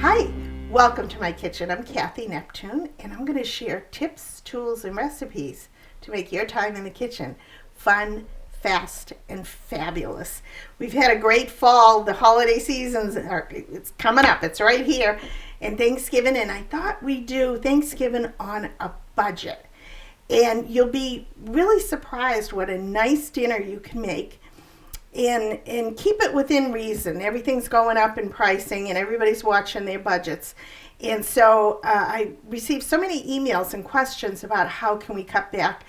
Hi, welcome to my kitchen. I'm Cathy Neptune, and I'm going to share tips, tools, and recipes to make your time in the kitchen fun, fast, and fabulous. We've had a great fall. The holiday seasons it's coming up. It's right here, and Thanksgiving, and I thought we'd do Thanksgiving on a budget. And you'll be really surprised what a nice dinner you can make. And keep it within reason. Everything's going up in pricing and everybody's watching their budgets. And so I received so many emails and questions about how can we cut back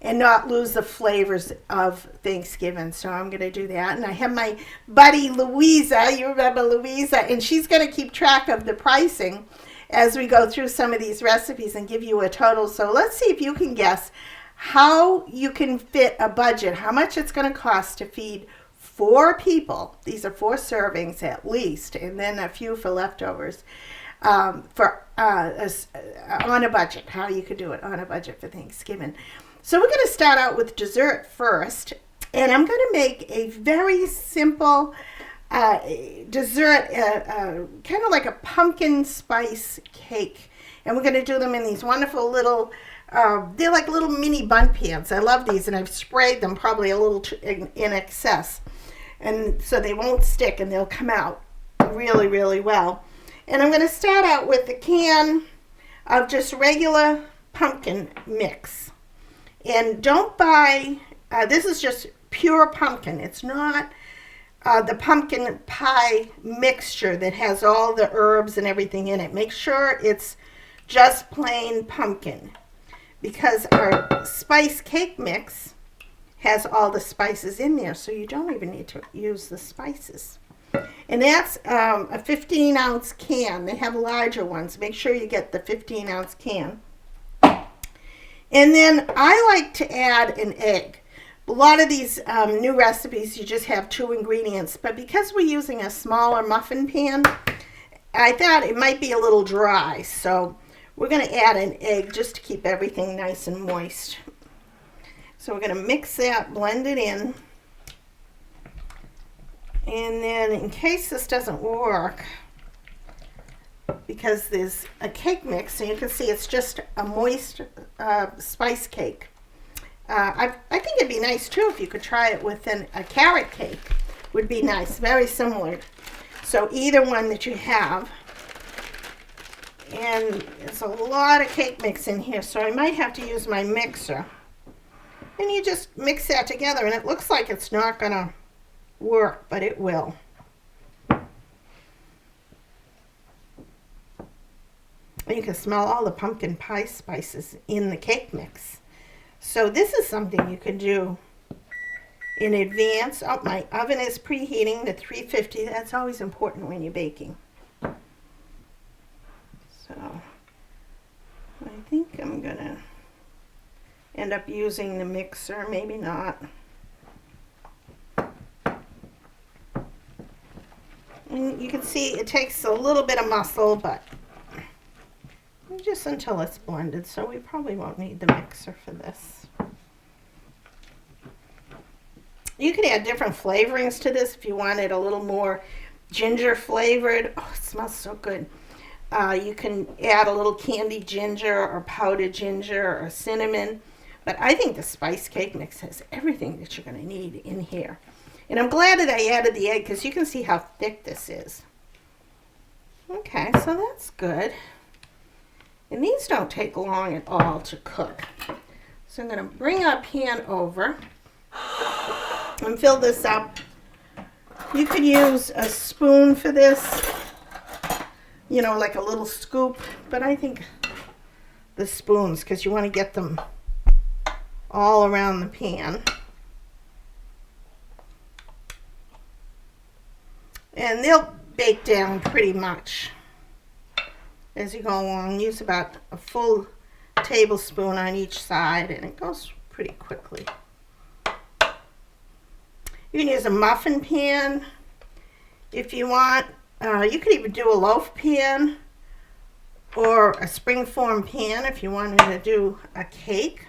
and not lose the flavors of Thanksgiving. So I'm going to do that. And I have my buddy Louisa, you remember Louisa, and she's going to keep track of the pricing as we go through some of these recipes and give you a total. So let's see if you can guess how you can fit a budget, how much it's going to cost to feed 4 people. These are 4 servings at least, and then a few for leftovers. On a budget, how you could do it on a budget for Thanksgiving. So we're going to start out with dessert first, and I'm going to make a very simple dessert, kind of like a pumpkin spice cake, and we're going to do them in these wonderful little. They're like little mini bundt pans. I love these, and I've sprayed them probably a little in excess. And so they won't stick and they'll come out really, really well. And I'm going to start out with a can of just regular pumpkin mix. And don't buy, this is just pure pumpkin. It's not the pumpkin pie mixture that has all the herbs and everything in it. Make sure it's just plain pumpkin, because our spice cake mix has all the spices in there, so you don't even need to use the spices. And that's a 15-ounce can. They have larger ones. Make sure you get the 15-ounce can. And then I like to add an egg. A lot of these new recipes, you just have 2 ingredients, but because we're using a smaller muffin pan, I thought it might be a little dry, so we're going to add an egg just to keep everything nice and moist. So we're going to mix that, blend it in. And then in case this doesn't work, because there's a cake mix, and you can see it's just a moist spice cake. I think it'd be nice too if you could try it with a carrot cake. Would be nice, very similar. So either one that you have. And there's a lot of cake mix in here, so I might have to use my mixer. And you just mix that together, and it looks like it's not going to work, but it will. And you can smell all the pumpkin pie spices in the cake mix. So this is something you can do in advance. Oh, my oven is preheating to 350. That's always important when you're baking. So I think I'm going to end up using the mixer, maybe not. And you can see it takes a little bit of muscle, but just until it's blended, so we probably won't need the mixer for this. You can add different flavorings to this if you want it a little more ginger flavored. Oh, it smells so good. You can add a little candied ginger or powdered ginger or cinnamon. But I think the spice cake mix has everything that you're going to need in here. And I'm glad that I added the egg, because you can see how thick this is. Okay, so that's good. And these don't take long at all to cook. So I'm going to bring our pan over and fill this up. You could use a spoon for this, you know, like a little scoop. But I think the spoons, because you want to get them all around the pan. And they'll bake down pretty much as you go along. Use about a full tablespoon on each side, and it goes pretty quickly. You can use a muffin pan if you want. You could even do a loaf pan or a springform pan if you wanted to do a cake.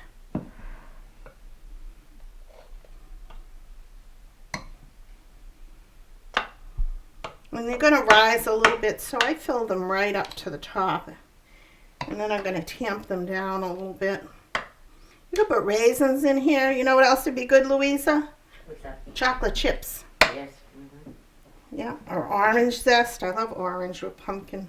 And they're going to rise a little bit, so I fill them right up to the top. And then I'm going to tamp them down a little bit. You can put raisins in here. You know what else would be good, Louisa? What's that? Chocolate chips. Yes. Yeah, or orange zest. I love orange with pumpkin.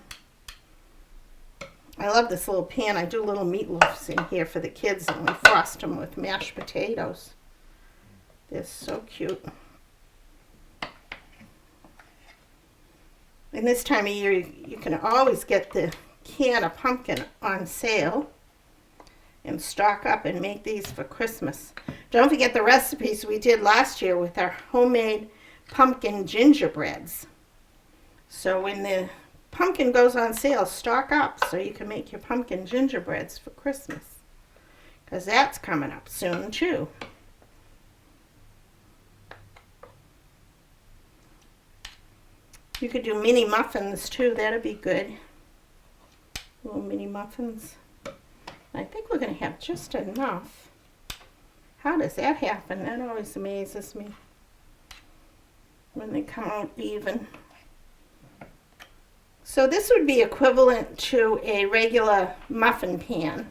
I love this little pan. I do little meatloafs in here for the kids, and we frost them with mashed potatoes. They're so cute. And this time of year, you can always get the can of pumpkin on sale and stock up and make these for Christmas. Don't forget the recipes we did last year with our homemade pumpkin gingerbreads. So when the pumpkin goes on sale, stock up so you can make your pumpkin gingerbreads for Christmas, because that's coming up soon too. You could do mini muffins too. That'd be good. Little mini muffins. I think we're going to have just enough. How does that happen? That always amazes me when they come out even. So this would be equivalent to a regular muffin pan.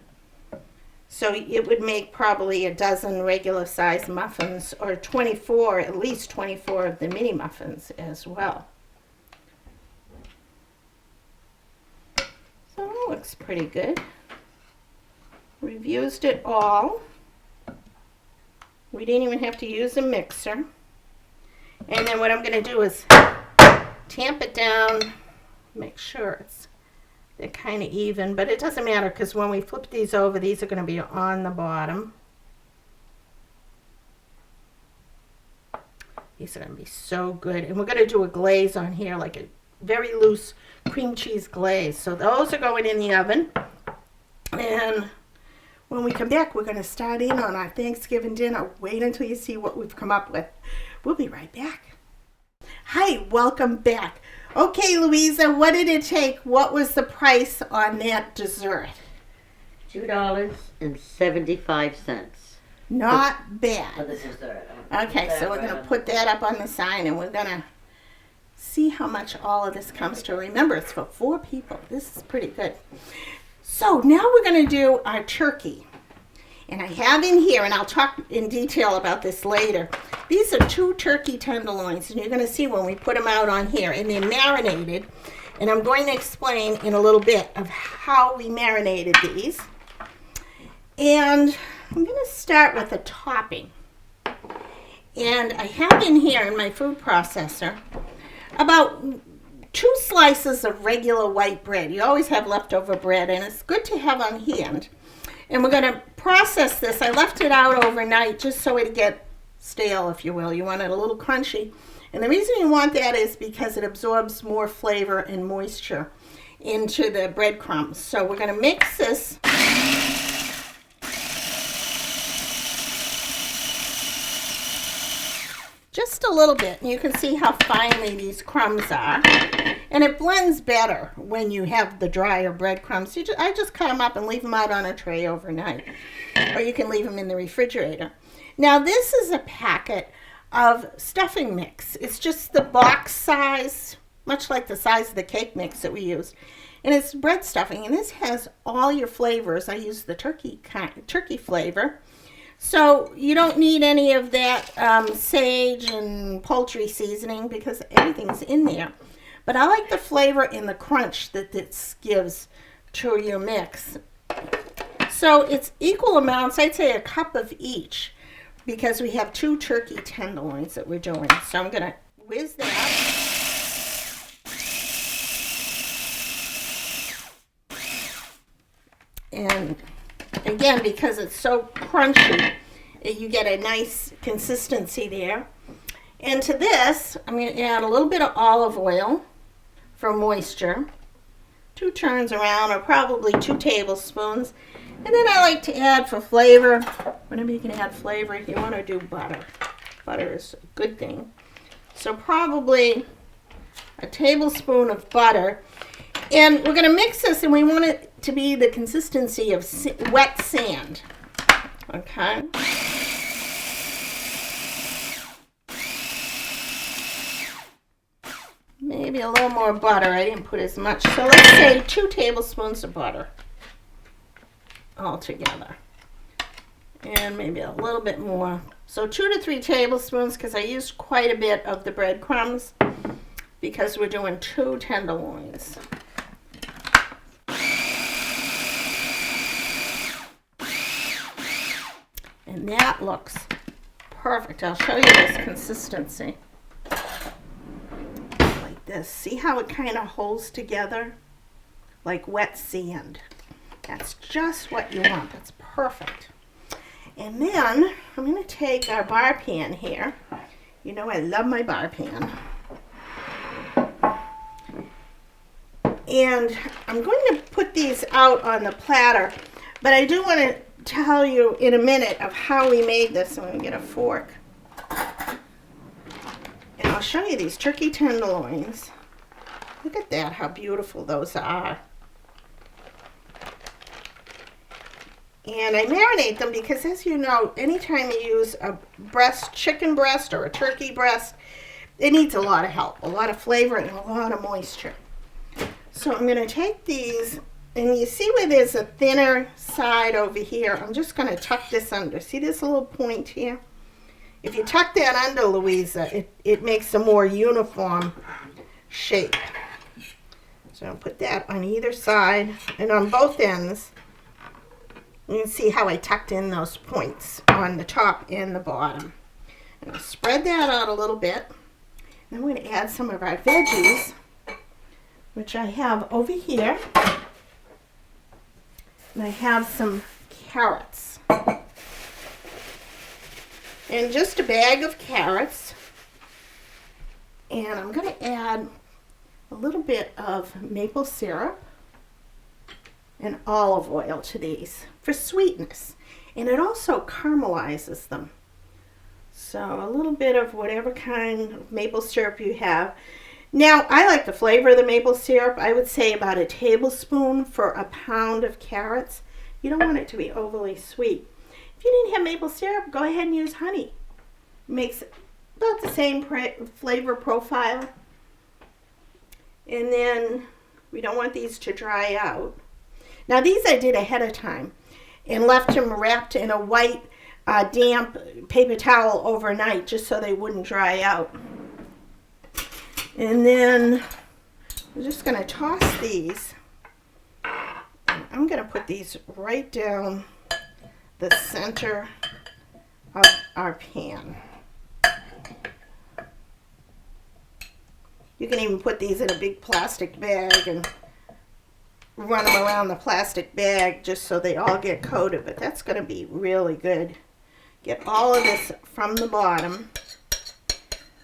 So it would make probably a dozen regular size muffins, or 24, at least 24 of the mini muffins as well. So that looks pretty good. We've used it all. We didn't even have to use a mixer. And then what I'm going to do is tamp it down, make sure they're kind of even, but it doesn't matter because when we flip these over, these are going to be on the bottom. These are going to be so good. And we're going to do a glaze on here, like a very loose cream cheese glaze. So those are going in the oven. And when we come back, we're going to start in on our Thanksgiving dinner. Wait until you see what we've come up with. We'll be right back. Hi, welcome back. Okay, Louisa, what did it take? What was the price on that dessert? $2.75. Not bad. For the dessert. Okay, so we're going to put that up on the sign, and we're going to see how much all of this comes to. Remember, it's for 4 people. This is pretty good. So now we're going to do our turkey. And I have in here, and I'll talk in detail about this later, these are 2 turkey tenderloins, and you're going to see when we put them out on here, and they're marinated. And I'm going to explain in a little bit of how we marinated these. And I'm going to start with a topping. And I have in here in my food processor about 2 slices of regular white bread. You always have leftover bread, and it's good to have on hand. And we're going to process this. I left it out overnight just so it'd get stale, if you will. You want it a little crunchy. And the reason you want that is because it absorbs more flavor and moisture into the breadcrumbs. So we're going to mix this. Just a little bit. And you can see how finely these crumbs are. And it blends better when you have the drier breadcrumbs. I just cut them up and leave them out on a tray overnight. Or you can leave them in the refrigerator. Now this is a packet of stuffing mix. It's just the box size, much like the size of the cake mix that we use. And it's bread stuffing. And this has all your flavors. I use the turkey flavor. So you don't need any of that sage and poultry seasoning because everything's in there. But I like the flavor and the crunch that this gives to your mix. So it's equal amounts, I'd say a cup of each, because we have 2 turkey tenderloins that we're doing. So I'm going to whiz that. And again, because it's so crunchy, you get a nice consistency there. And to this, I'm going to add a little bit of olive oil for moisture. 2 turns around, or probably 2 tablespoons. And then I like to add for flavor, whenever you can add flavor, if you want to do butter. Butter is a good thing. So probably a tablespoon of butter. And we're going to mix this, and we want it to be the consistency of wet sand. Okay? maybe a little more butter. I didn't put as much. So let's say 2 tablespoons of butter all together. And maybe a little bit more. So 2 to 3 tablespoons, because I used quite a bit of the breadcrumbs because we're doing 2 tenderloins. And that looks perfect. I'll show you this consistency. Like this. See how it kind of holds together? Like wet sand. That's just what you want. That's perfect. And then I'm going to take our bar pan here. You know I love my bar pan. And I'm going to put these out on the platter, but I do want to tell you in a minute of how we made this. I'm going to get a fork. And I'll show you these turkey tenderloins. Look at that, how beautiful those are. And I marinate them because, as you know, anytime you use a chicken breast or a turkey breast, it needs a lot of help, a lot of flavor and a lot of moisture. So I'm going to take these, and you see where there's a thinner side over here. I'm just going to tuck this under. See this little point here? If you tuck that under, Louisa, it makes a more uniform shape. So I'll put that on either side and on both ends. You can see how I tucked in those points on the top and the bottom. And I'll spread that out a little bit. Then we're going to add some of our veggies, which I have over here. And I have some carrots. And just a bag of carrots. And I'm going to add a little bit of maple syrup and olive oil to these for sweetness. And it also caramelizes them. So a little bit of whatever kind of maple syrup you have. Now, I like the flavor of the maple syrup. I would say about a tablespoon for a pound of carrots. You don't want it to be overly sweet. If you didn't have maple syrup, go ahead and use honey. It makes about the same flavor profile. And then we don't want these to dry out. Now these I did ahead of time and left them wrapped in a white damp paper towel overnight just so they wouldn't dry out. And then I'm just going to toss these. And I'm going to put these right down the center of our pan. You can even put these in a big plastic bag and run them around the plastic bag just so they all get coated, but that's going to be really good. Get all of this from the bottom.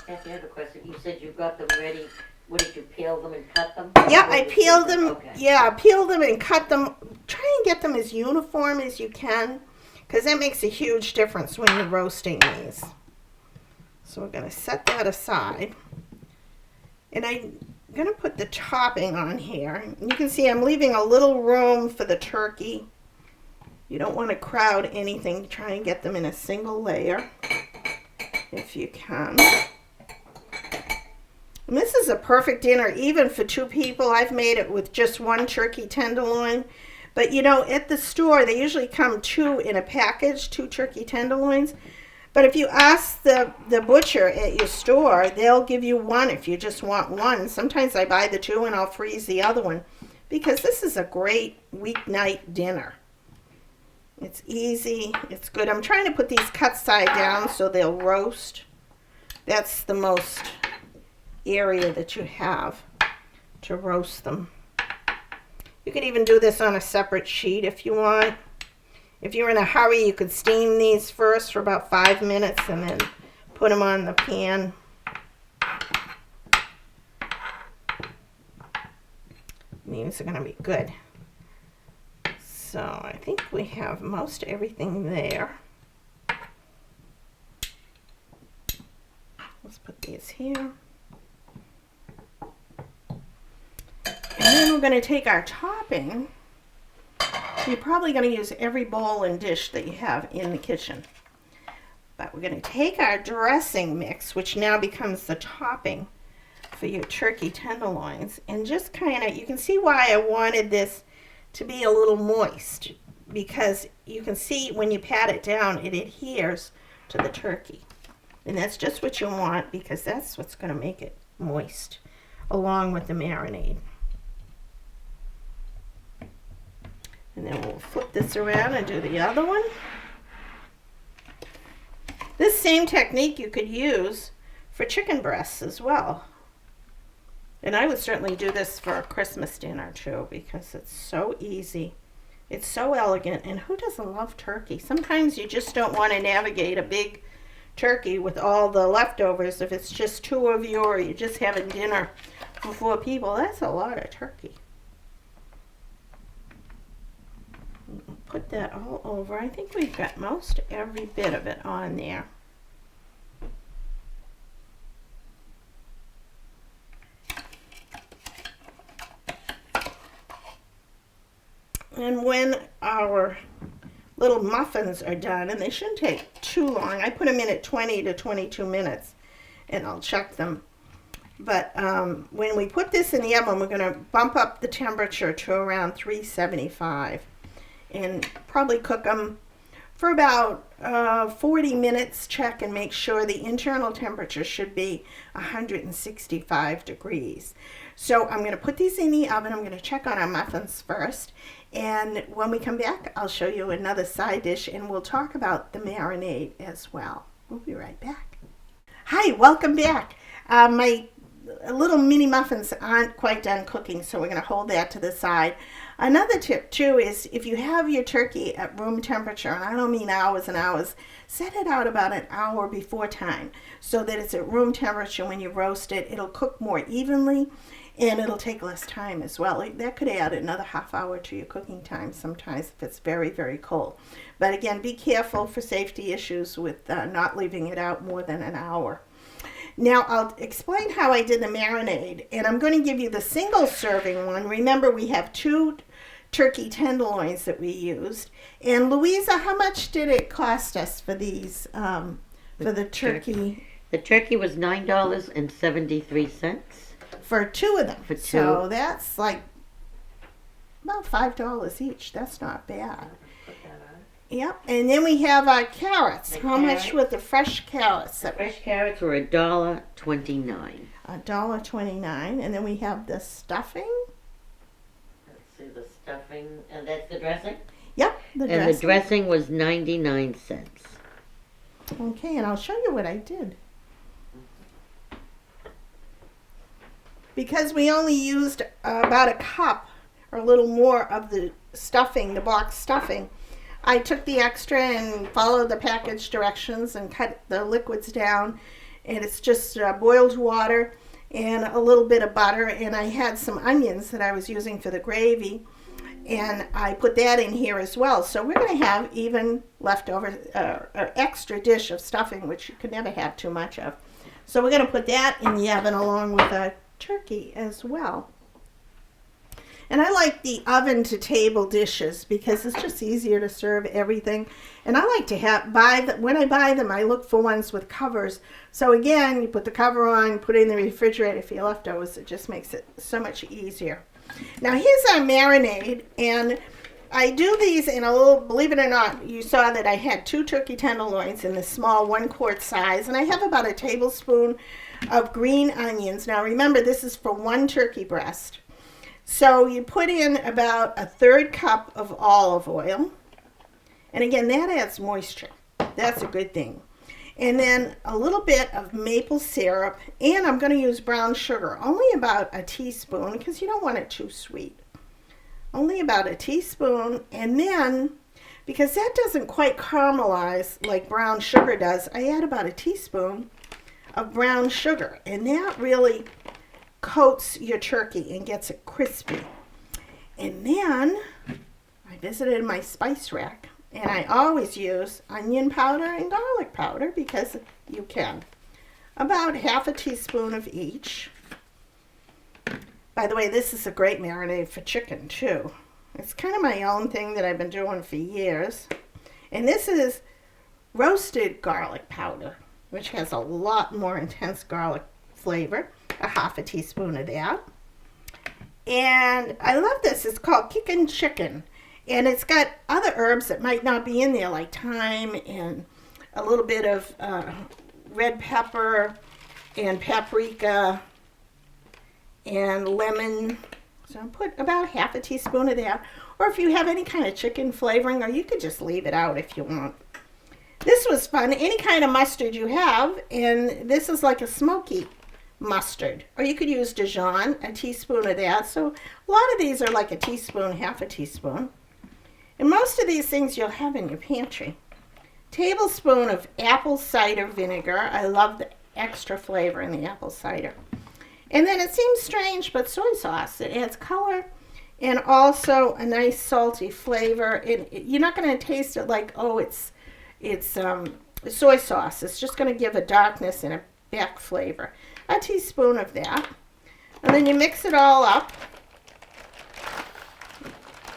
Cathy, I have a question. You said you got them ready. What, did you peel them and cut them? Yeah, I peeled them. Okay. Yeah, peel them and cut them. Try and get them as uniform as you can, because that makes a huge difference when you're roasting these. So we're going to set that aside. And I'm going to put the topping on here. You can see I'm leaving a little room for the turkey. You don't want to crowd anything. Try and get them in a single layer if you can. And this is a perfect dinner even for 2 people. I've made it with just 1 turkey tenderloin. But you know, at the store they usually come 2 in a package, 2 turkey tenderloins. But if you ask the butcher at your store, they'll give you 1 if you just want 1. Sometimes I buy the 2 and I'll freeze the other one because this is a great weeknight dinner. It's easy, it's good. I'm trying to put these cut side down so they'll roast. That's the most area that you have to roast them. You could even do this on a separate sheet if you want. If you're in a hurry, you could steam these first for about 5 minutes and then put them on the pan. These are going to be good. So I think we have most everything there. Let's put these here. And then we're going to take our topping. You're probably going to use every bowl and dish that you have in the kitchen. But we're going to take our dressing mix, which now becomes the topping for your turkey tenderloins. And just kind of, you can see why I wanted this to be a little moist, because you can see when you pat it down, it adheres to the turkey. And that's just what you want, because that's what's going to make it moist, along with the marinade. And then we'll flip this around and do the other one. This same technique you could use for chicken breasts as well. And I would certainly do this for a Christmas dinner too, because it's so easy. It's so elegant, and who doesn't love turkey? Sometimes you just don't want to navigate a big turkey with all the leftovers. If it's just two of you or you're just having dinner for 4 people, that's a lot of turkey. Put that all over. I think we've got most every bit of it on there. And when our little muffins are done, and they shouldn't take too long, I put them in at 20 to 22 minutes, and I'll check them. But when we put this in the oven, we're going to bump up the temperature to around 375 and probably cook them for about 40 minutes. Check and make sure the internal temperature should be 165 degrees. So I'm going to put these in the oven. I'm going to check on our muffins first. And when we come back, I'll show you another side dish, and we'll talk about the marinade as well. We'll be right back. Hi, welcome back. My little mini muffins aren't quite done cooking, so we're going to hold that to the side. Another tip too is if you have your turkey at room temperature, and I don't mean hours and hours, set it out about an hour before time so that it's at room temperature when you roast it. It'll cook more evenly, and it'll take less time as well. That could add another half hour to your cooking time sometimes if it's very, very cold. But again, be careful for safety issues with not leaving it out more than an hour. Now I'll explain how I did the marinade, and I'm going to give you the single serving one. Remember, we have 2 turkey tenderloins that we used. And Louisa, how much did it cost us for these, for the turkey? The turkey was $9.73. For 2 of them. For 2. So that's like about $5 each. That's not bad. Yep. And then we have our carrots. How much were the fresh carrots? The fresh carrots were $1.29. $1.29. And then we have the stuffing. Let's see, the stuffing, and that's the dressing? Yep, the dressing. And the dressing was 99 cents. Okay, and I'll show you what I did. Because we only used about a cup or a little more of the stuffing, the box stuffing, I took the extra and followed the package directions and cut the liquids down. And it's just boiled water and a little bit of butter. And I had some onions that I was using for the gravy, and I put that in here as well. So we're going to have even leftover extra dish of stuffing, which you could never have too much of. So we're going to put that in the oven along with a turkey as well. And I like the oven to table dishes because it's just easier to serve everything. And I like to when I buy them, I look for ones with covers. So again, you put the cover on, put it in the refrigerator for your leftovers. It just makes it so much easier. Now here's our marinade, and I do these in a little, believe it or not, you saw that I had 2 turkey tenderloins in the small 1-quart size, and I have about a tablespoon of green onions. Now remember, this is for 1 turkey breast. So you put in about a 1/3 cup of olive oil. And again, that adds moisture. That's a good thing. And then a little bit of maple syrup. And I'm going to use brown sugar. Only about a teaspoon because you don't want it too sweet. Only about a teaspoon. And then, because that doesn't quite caramelize like brown sugar does, I add about a teaspoon of brown sugar. And that really coats your turkey and gets it crispy. And then I visited my spice rack, and I always use onion powder and garlic powder because you can. About half a teaspoon of each. By the way, this is a great marinade for chicken too. It's kind of my own thing that I've been doing for years. And this is roasted garlic powder, which has a lot more intense garlic flavor. a half a teaspoon of that. And I love this. It's called kickin' chicken. And it's got other herbs that might not be in there, like thyme and a little bit of red pepper and paprika and lemon. So I'll put about half a teaspoon of that. Or if you have any kind of chicken flavoring, or you could just leave it out if you want. This was fun. Any kind of mustard you have, and this is like a smoky mustard. Or you could use Dijon, a teaspoon of that. So a lot of these are like a teaspoon, half a teaspoon. And most of these things you'll have in your pantry. Tablespoon of apple cider vinegar. I love the extra flavor in the apple cider. And then it seems strange, but soy sauce. It adds color and also a nice salty flavor. You're not going to taste it like, oh, it's soy sauce. It's just going to give a darkness and a back flavor. A teaspoon of that. And then you mix it all up.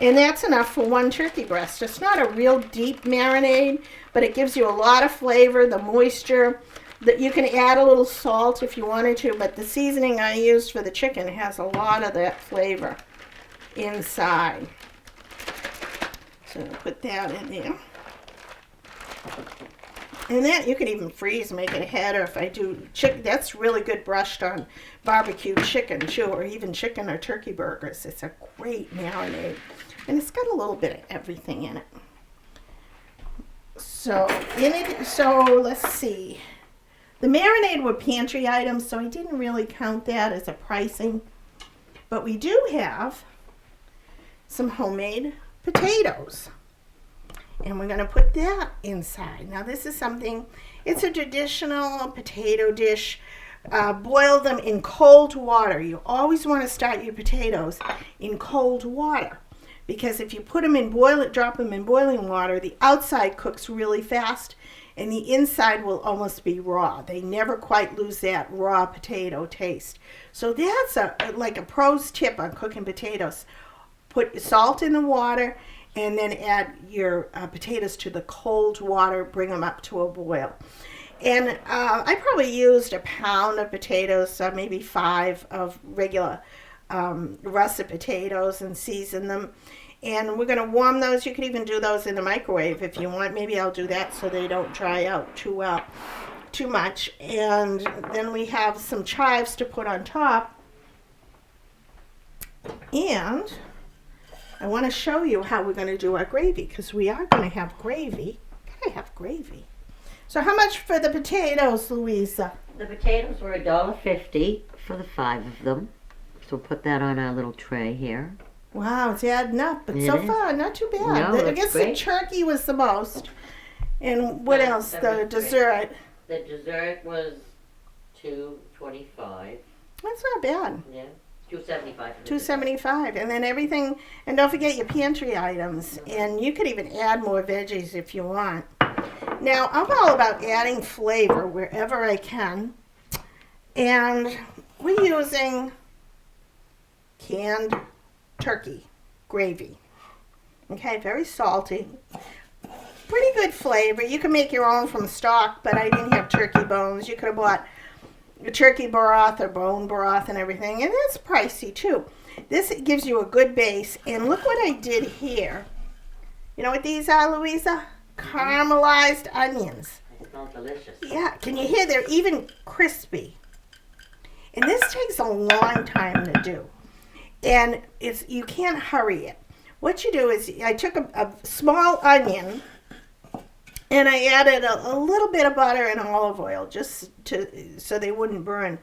And that's enough for one turkey breast. It's not a real deep marinade, but it gives you a lot of flavor, the moisture. That you can add a little salt if you wanted to, but the seasoning I used for the chicken has a lot of that flavor inside. So put that in there. And that you can even freeze, make it a head, or if I do chicken, that's really good brushed on barbecue chicken too, or even chicken or turkey burgers. It's a great marinade. And it's got a little bit of everything in it. So let's see. The marinade were pantry items, so I didn't really count that as a pricing. But we do have some homemade potatoes. And we're going to put that inside. Now this is something, it's a traditional potato dish. Boil them in cold water. You always want to start your potatoes in cold water. Because if you put them in drop them in boiling water, the outside cooks really fast. And the inside will almost be raw. They never quite lose that raw potato taste. So that's like a pro's tip on cooking potatoes. Put salt in the water and then add your potatoes to the cold water. Bring them up to a boil. And I probably used a pound of potatoes, maybe 5 of regular russet potatoes, and season them. And we're going to warm those. You could even do those in the microwave if you want. Maybe I'll do that so they don't dry out too much. And then we have some chives to put on top. And I want to show you how we're going to do our gravy, because we are going to have gravy. Gotta have gravy. So how much for the potatoes, Louisa? The potatoes were $1.50 for the 5 of them. So we'll put that on our little tray here. Wow, it's adding up, but so far, not too bad. No, I guess great. the turkey was the most. And what else? The dessert. The dessert was $2.25. That's not bad. Yeah, $2.75. $2.75, and then everything. And don't forget your pantry items. And you could even add more veggies if you want. Now, I'm all about adding flavor wherever I can. And we're using canned turkey gravy. Okay, very salty. Pretty good flavor. You can make your own from stock, but I didn't have turkey bones. You could have bought a turkey broth or bone broth and everything, and it's pricey too. This gives you a good base, and look what I did here. You know what these are, Louisa? Caramelized onions. They smell delicious. Yeah, can you hear? They're even crispy. And this takes a long time to do. And you can't hurry it. What you do is, I took a small onion and I added a little bit of butter and olive oil just so they wouldn't burn.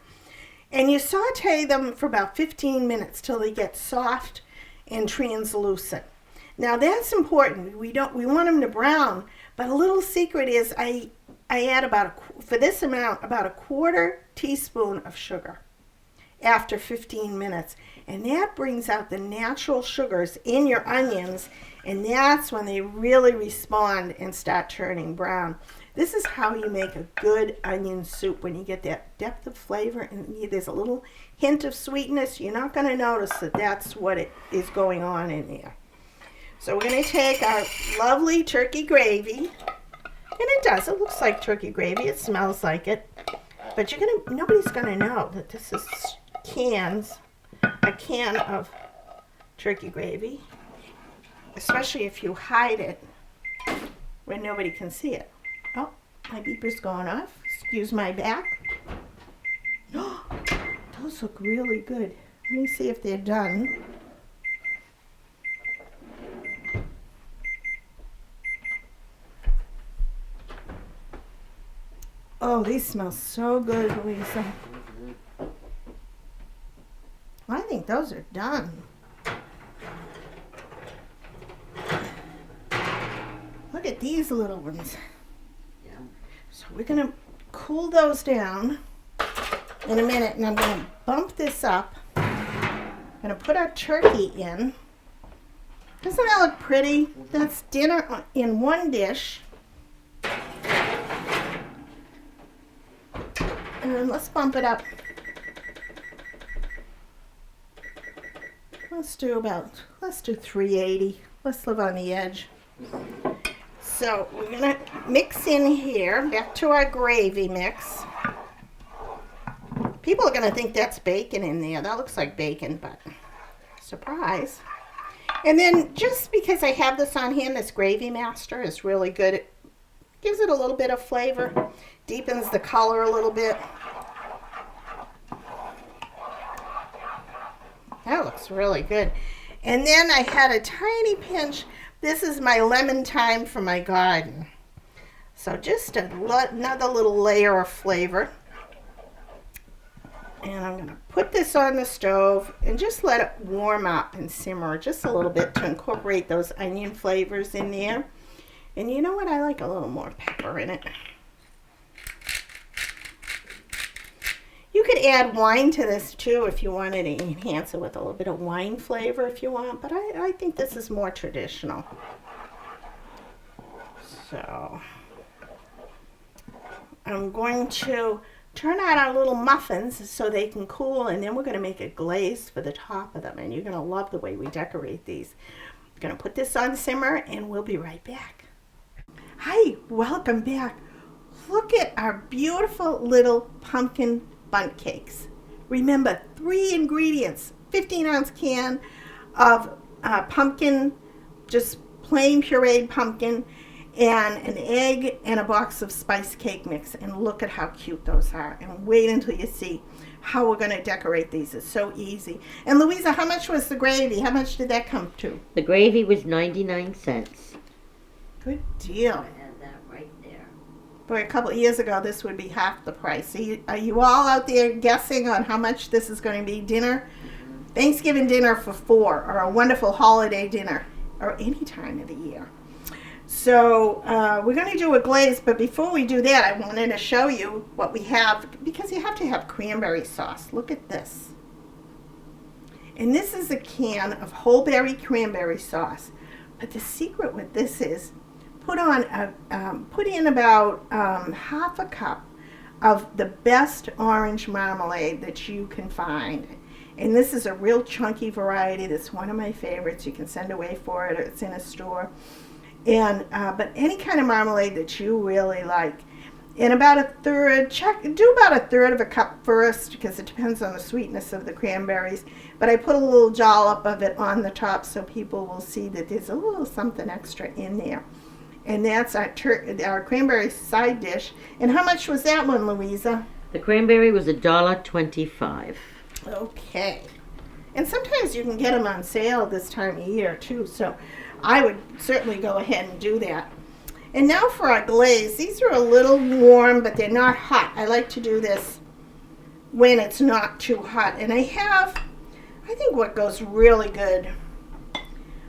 And you saute them for about 15 minutes till they get soft and translucent. Now that's important. We want them to brown, but a little secret is I add for this amount about a 1/4 teaspoon of sugar after 15 minutes. And that brings out the natural sugars in your onions, and that's when they really respond and start turning brown. This is how you make a good onion soup, when you get that depth of flavor and there's a little hint of sweetness. You're not going to notice that that's what it is going on in there. So we're going to take our lovely turkey gravy, and it looks like turkey gravy. It smells like it. But nobody's gonna know that this is a can of turkey gravy, especially if you hide it where nobody can see it. Oh, my beeper's going off. Excuse my back. Oh, those look really good. Let me see if they're done. Oh, these smell so good, Louisa. I think those are done. Look at these little ones. Yeah. So we're going to cool those down in a minute, and I'm going to bump this up. I'm going to put our turkey in. Doesn't that look pretty? That's dinner in one dish. And let's bump it up. Let's do 380. Let's live on the edge. So we're gonna mix in here, back to our gravy mix. People are gonna think that's bacon in there. That looks like bacon, but surprise. And then just because I have this on hand, this Gravy Master is really good. It gives it a little bit of flavor, deepens the color a little bit. That looks really good. And then I had a tiny pinch. This is my lemon thyme from my garden. So just another little layer of flavor. And I'm going to put this on the stove and just let it warm up and simmer just a little bit to incorporate those onion flavors in there. And you know what? I like a little more pepper in it. You could add wine to this too if you wanted to enhance it with a little bit of wine flavor if you want, but I think this is more traditional. So I'm going to turn out our little muffins so they can cool, and then we're going to make a glaze for the top of them, and you're going to love the way we decorate these. I'm going to put this on simmer, and we'll be right back. Hi, welcome back. Look at our beautiful little pumpkin bundt cakes. Remember, 3 ingredients: 15-ounce can of pumpkin, just plain pureed pumpkin, and an egg and a box of spice cake mix. And look at how cute those are. And wait until you see how we're going to decorate these. It's so easy. And Louisa, how much was the gravy? How much did that come to? The gravy was 99 cents. Good deal. I have that right there. Boy, a couple of years ago, this would be half the price. Are you all out there guessing on how much this is going to be dinner? Thanksgiving dinner for 4, or a wonderful holiday dinner, or any time of the year. So we're going to do a glaze, but before we do that, I wanted to show you what we have, because you have to have cranberry sauce. Look at this. And this is a can of whole berry cranberry sauce. But the secret with this is put in about half a cup of the best orange marmalade that you can find. And this is a real chunky variety. That's one of my favorites. You can send away for it, or it's in a store. And but any kind of marmalade that you really like. And about a third, do about a third of a cup first, because it depends on the sweetness of the cranberries. But I put a little dollop of it on the top so people will see that there's a little something extra in there. And that's our cranberry side dish. And how much was that one, Louisa? The cranberry was $1.25. Okay. And sometimes you can get them on sale this time of year too, so I would certainly go ahead and do that. And now for our glaze. These are a little warm, but they're not hot. I like to do this when it's not too hot. And I think what goes really good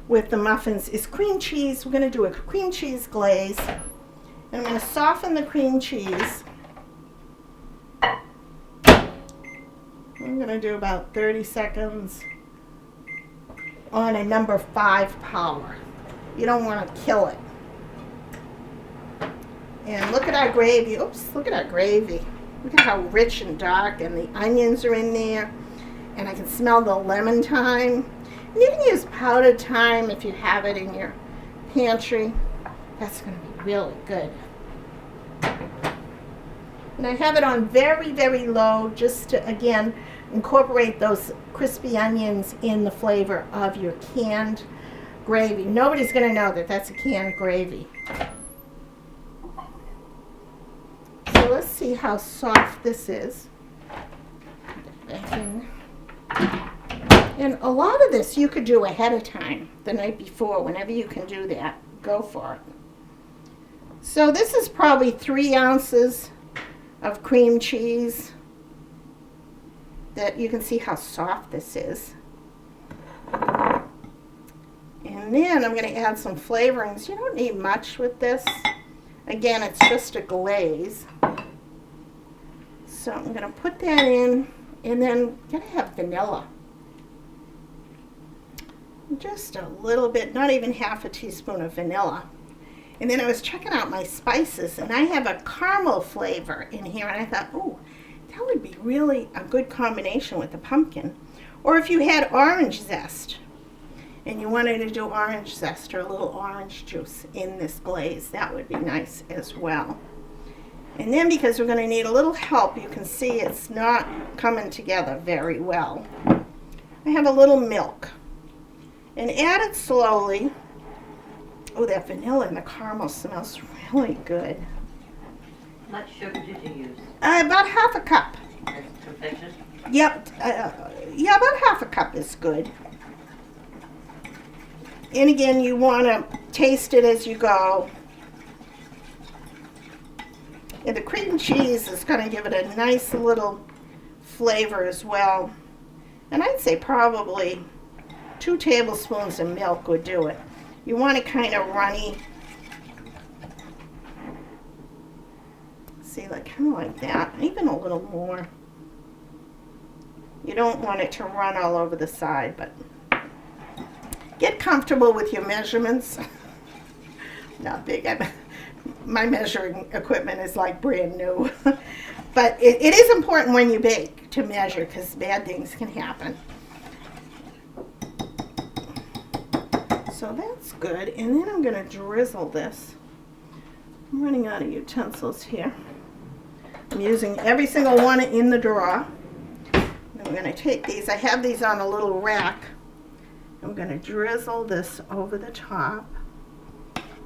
with the muffins is cream cheese. We're going to do a cream cheese glaze. And I'm going to soften the cream cheese. I'm going to do about 30 seconds on a number 5 power. You don't want to kill it. And look at our gravy. Oops, look at our gravy. Look at how rich and dark, and the onions are in there. And I can smell the lemon thyme. And you can use powdered thyme if you have it in your pantry. That's going to be really good. And I have it on very, very low just to, again, incorporate those crispy onions in the flavor of your canned gravy. Nobody's going to know that that's a canned gravy. So let's see how soft this is. Put it back in. And a lot of this you could do ahead of time, the night before. Whenever you can do that, go for it. So this is probably 3 ounces of cream cheese. That you can see how soft this is. And then I'm going to add some flavorings. You don't need much with this. Again, it's just a glaze. So I'm going to put that in, and then I'm going to have vanilla. Just a little bit, not even half a teaspoon of vanilla. And then I was checking out my spices, and I have a caramel flavor in here, and I thought, oh, that would be really a good combination with the pumpkin. Or if you had orange zest, and you wanted to do orange zest or a little orange juice in this glaze, that would be nice as well. And then because we're going to need a little help, you can see it's not coming together very well. I have a little milk. And add it slowly. Oh, that vanilla and the caramel smells really good. How much sugar did you use? About half a cup. That's confection? Yep. Yeah, about half a cup is good. And again, you want to taste it as you go. And the cream cheese is going to give it a nice little flavor as well. And I'd say probably 2 tablespoons of milk would do it. You want it kind of runny. See, like kind of like that, even a little more. You don't want it to run all over the side, but get comfortable with your measurements. Not big. My measuring equipment is like brand new. But it is important when you bake to measure, because bad things can happen. So that's good. And then I'm going to drizzle this. I'm running out of utensils here. I'm using every single one in the drawer. And I'm going to take these. I have these on a little rack. I'm going to drizzle this over the top.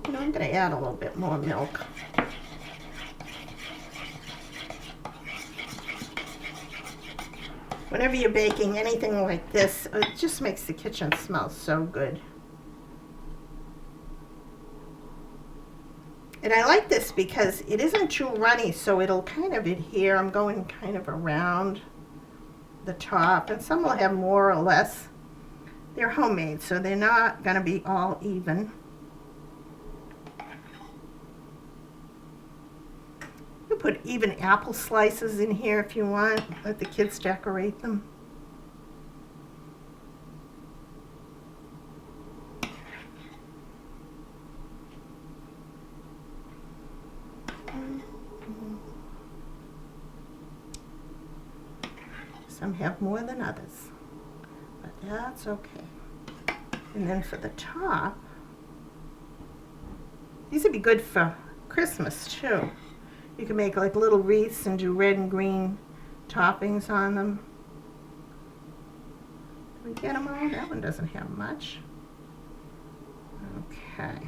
And I'm going to add a little bit more milk. Whenever you're baking anything like this, it just makes the kitchen smell so good. And I like this because it isn't too runny, so it'll kind of adhere. I'm going kind of around the top, and some will have more or less. They're homemade, so they're not going to be all even. You put even apple slices in here if you want. Let the kids decorate them. Some have more than others, but that's okay. And then for the top, these would be good for Christmas too. You can make like little wreaths and do red and green toppings on them. Did we get them all? That one doesn't have much. Okay.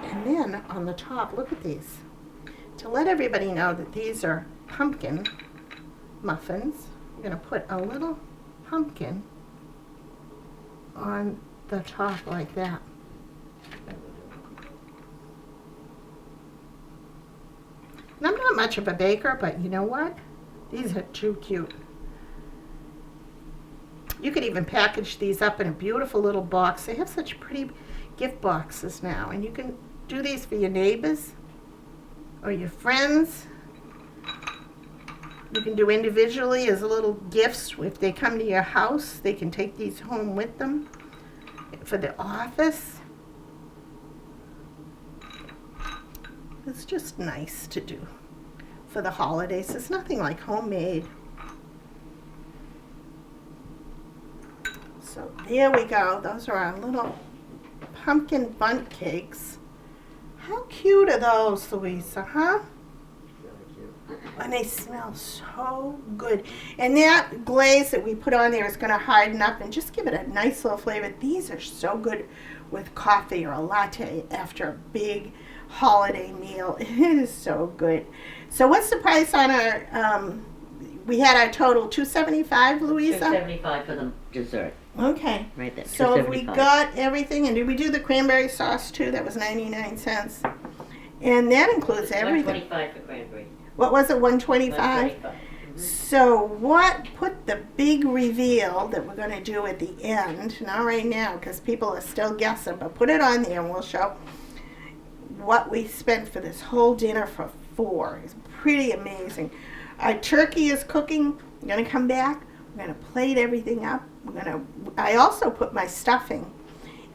And then on the top, look at these. To let everybody know that these are pumpkin muffins, I'm going to put a little pumpkin on the top like that. And I'm not much of a baker, but you know what? These are too cute. You could even package these up in a beautiful little box. They have such pretty gift boxes now, and you can do these for your neighbors or your friends. You can do individually as little gifts. If they come to your house, they can take these home with them for the office. It's just nice to do for the holidays. It's nothing like homemade. So there we go. Those are our little pumpkin bundt cakes. How cute are those, Louisa, huh? Really cute. And they smell so good. And that glaze that we put on there is going to harden up and just give it a nice little flavor. These are so good with coffee or a latte after a big holiday meal. It is so good. So what's the price on our, we had our total $275, Louisa? $2.75 for the dessert. Okay. Right there. So if we $2.75. got everything, and did we do the cranberry sauce too? That was 99 cents. And that includes everything. $1.25 for cranberry. What was it, 125? $1.25. So put the big reveal that we're going to do at the end, not right now because people are still guessing, but put it on there and we'll show what we spent for this whole dinner for 4. It's pretty amazing. Our turkey is cooking. We're going to come back. We're going to plate everything up. I also put my stuffing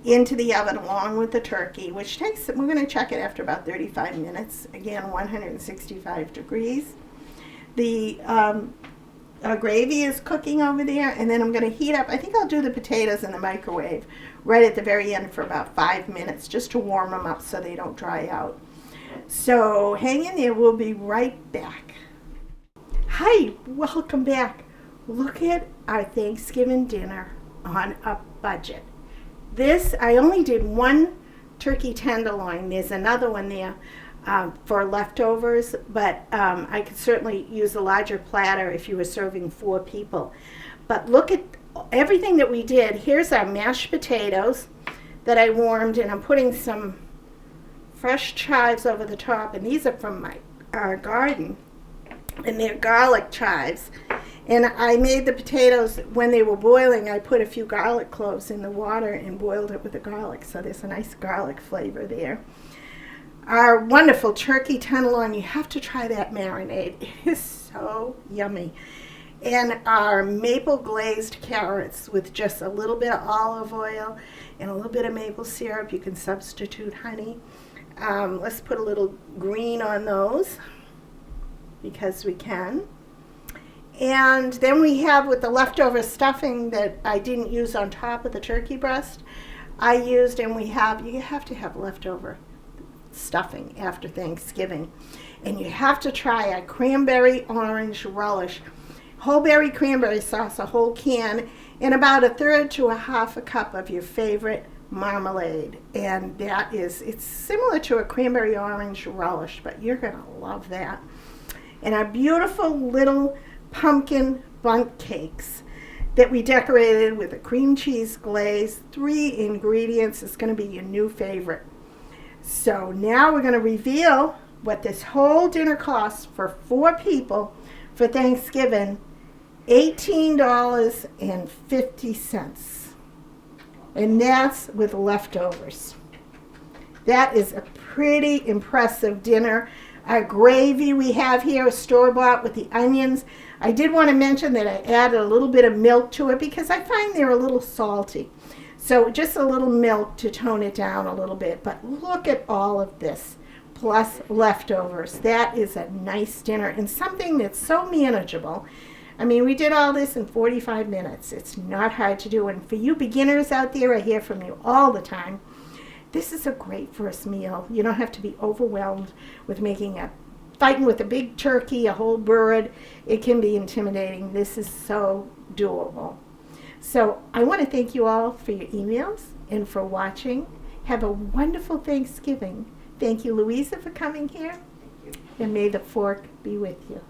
into the oven along with the turkey, which takes, we're going to check it after about 35 minutes. Again, 165 degrees. The gravy is cooking over there, and then I'm going to heat up. I think I'll do the potatoes in the microwave right at the very end for about 5 minutes just to warm them up so they don't dry out. So hang in there. We'll be right back. Hi, welcome back. Look at our Thanksgiving dinner on a budget. This, I only did 1 turkey tenderloin. There's another one there for leftovers, but I could certainly use a larger platter if you were serving 4 people. But look at everything that we did. Here's our mashed potatoes that I warmed, and I'm putting some fresh chives over the top, and these are from my garden, and they're garlic chives. And I made the potatoes, when they were boiling, I put a few garlic cloves in the water and boiled it with the garlic, so there's a nice garlic flavor there. Our wonderful turkey tenderloin, you have to try that marinade. It is so yummy. And our maple glazed carrots with just a little bit of olive oil and a little bit of maple syrup. You can substitute honey. Let's put a little green on those because we can. And then we have, with the leftover stuffing that I didn't use on top of the turkey breast, I used, and you have to have leftover stuffing after Thanksgiving. And you have to try a cranberry orange relish. Whole berry cranberry sauce, a whole can, and about 1/3 to 1/2 cup of your favorite marmalade. And it's similar to a cranberry orange relish, but you're going to love that. And our beautiful little pumpkin bundt cakes that we decorated with a cream cheese glaze. 3 ingredients. It's going to be your new favorite. So now we're going to reveal what this whole dinner costs for 4 people for Thanksgiving. $18.50. And that's with leftovers. That is a pretty impressive dinner. Our gravy we have here is store-bought with the onions. I did want to mention that I added a little bit of milk to it because I find they're a little salty. So just a little milk to tone it down a little bit. But look at all of this, plus leftovers. That is a nice dinner and something that's so manageable. I mean, we did all this in 45 minutes. It's not hard to do. And for you beginners out there, I hear from you all the time. This is a great first meal. You don't have to be overwhelmed with fighting with a big turkey, a whole bird. It can be intimidating. This is so doable. So I want to thank you all for your emails and for watching. Have a wonderful Thanksgiving. Thank you, Louisa, for coming here. Thank you. And may the fork be with you.